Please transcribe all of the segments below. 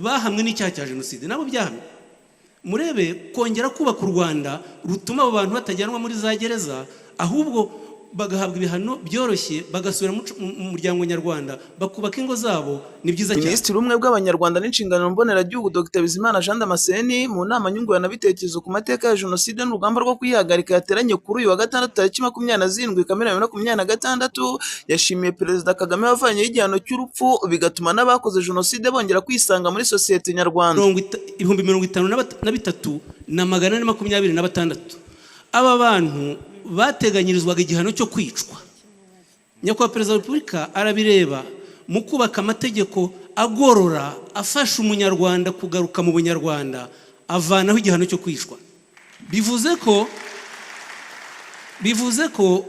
bahamwe n'icyaha cya jenoside nabo byahamwe. Murebe kongera kubaka u Rwanda rutuma abo bantu batajyanwa muri za gereza, ahubwo bagahabwa ibihano byoroshye, bagasubira mu muryango nyarwanda, bakubaka ingo zabo. Ni byiza cyane. Minisitiri umwe bw'Abanyarwanda n'inshingano mboneragihugu Dr Bizimana Jean Damascene mu nama nyunguranabitekerezo ku mateka ya jenoside n'urugamba rwo kuyihagarika yateranye kuri uyu wa gatandatu tariki 27 Kamena 2026 yashimiye Perezida Kagame wavanyeho igihano cy'urupfu bigatuma n'abakoze jenoside bongera kwisanga muri sosiyete nyarwanda. 53,426 aba bantu bateganyirizwaga igihano cyo kwicwa. Nyakubahwa Perezida wa Repubulika arabireba mu kubaka amategeko agorora afasha umunyarwanda kugaruka mu bunyarwanda, avanaho igihano cyo kwicwa. Bivuze ko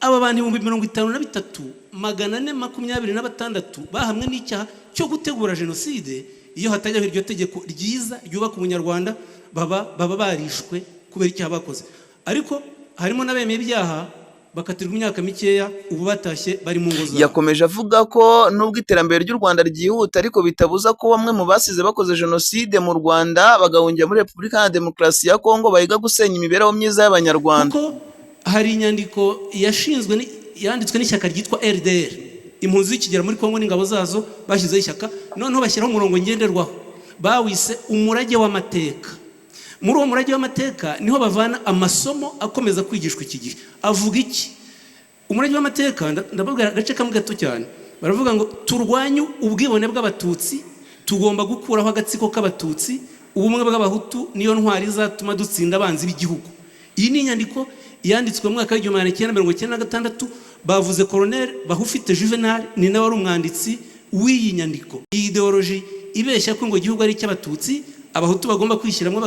aba bantu 53,426 bahamwe n'icyaha cyo gutegura jenoside. Iyo hatajyaho iryo tegeko ryiza ryubaka umunyarwanda, baba barishwe kubera icyaha bakoze. Ariko harimo n'abemeye ibyaha bakatirwa imyaka mikeya, ubu batashye bari mu ngo zabo. Yakomeje avuga ko nubwo iterambere ry'u Rwanda ryihuta, ariko bitabuza ko bamwe mu basize bakoze jenoside mu Rwanda bagahungira muri Repubulika ya Demokarasi ya Kongo bahiga gusenya imibereho myiza y'Abanyarwanda. Kuko hari inyandiko yanditswe n'ishyaka ryitwa RDR, impunzi zikigera muri Kongo n'ingabo zazo bashyizeho ishyaka, noneho bashyiraho umurongo ngenderwaho bawise umurage w'amateka. Muri uwo murage w'amateka niho bavana amasomo akomeza kwigishwa iki gihe. Avuga iki? Umurage w'amateka ndababwira agace kamwe gato cyane. Baravuga ngo turwanye ubwibone bw'abatutsi, tugomba gukuraho agatsiko k'abatutsi, ubumwe bw'abahutu niyo ntwari izatuma dutsinda abanzi b'igihugu. Iyi ni inyandiko yanditswe mu mwaka wa 1996, bavuze Colonel Bahufite Juvenal ni nawe wari umwanditsi w'iyi nyandiko. Iyi ideology ibeshya ko ngo igihugu ari icy'abatutsi, abahutu bagomba kwishyiramo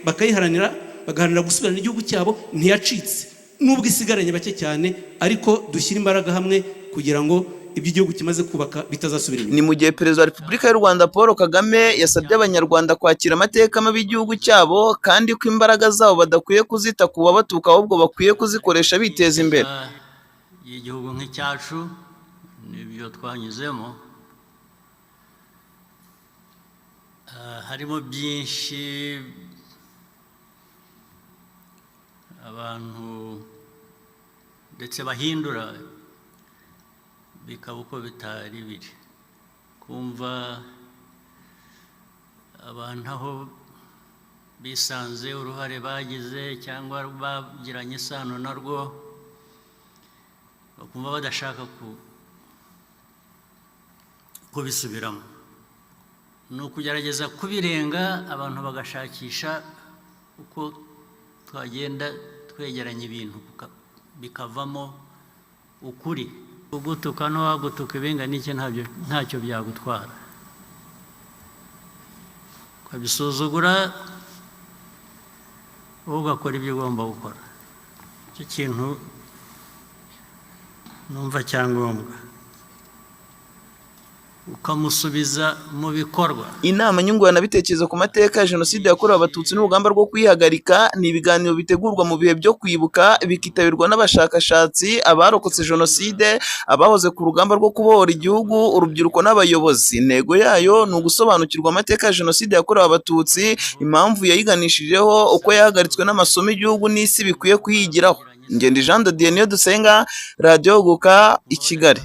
bakayiharanira, bagaharanira gusubirana igihugu cyabo, ntiyacitse nubwo isigaranye bake cyane, ariko dushyira imbaraga hamwe kugira ngo iby'igihugu kimaze kubaka bitazasubira inyuma. Ni mu gihe Perezida wa Repubulika y'u Rwanda Paul Kagame yasabye Abanyarwanda kwakira amateka mabi y'igihugu cyabo, kandi ko imbaraga zabo badakwiye kuzita ku babatuka, ahubwo bakwiye kuzikoresha biteza imbere. Igihugu nk'icyacu nibyo twanyuzemo, harimo byinshi abantu ndetse bahindura bikaba uko bitari biri. Kumva abantu aho bisanze uruhare bagize cyangwa bagiranye isano narwo, bakumva badashaka kubisubiramo. Ni ukugerageza kubirenga, abantu bagashakisha uko twagenda twegeranya ibintu bikavamo ukuri. Ugutuka no wagutuka ibingana iki ntacyo byagutwara. Ukabisuzugura wowe ugakora ibyo ugomba gukora. Icyo kintu numva cyangombwa, ukamusubiza mu bikorwa. Inama nyunguranabitekerezo ku mateka ya jenoside yakorewe Abatutsi n'urugamba rwo kuyihagarika ni ibiganiro bitegurwa mu bihe byo kwibuka, bikitabirwa n'abashakashatsi, abarokotse jenoside, abahoze ku rugamba rwo kubohora igihugu, urubyiruko n'abayobozi. Intego yayo ni ugusobanukirwa amateka ya jenoside yakorewe Abatutsi, impamvu yayiganishijeho, uko yahagaritswe n'amasomo igihugu n'isi bikwiye kuyigiraho. Ngendi Jean de Dieu Niyodusenga, Radio Huguka, i Kigali.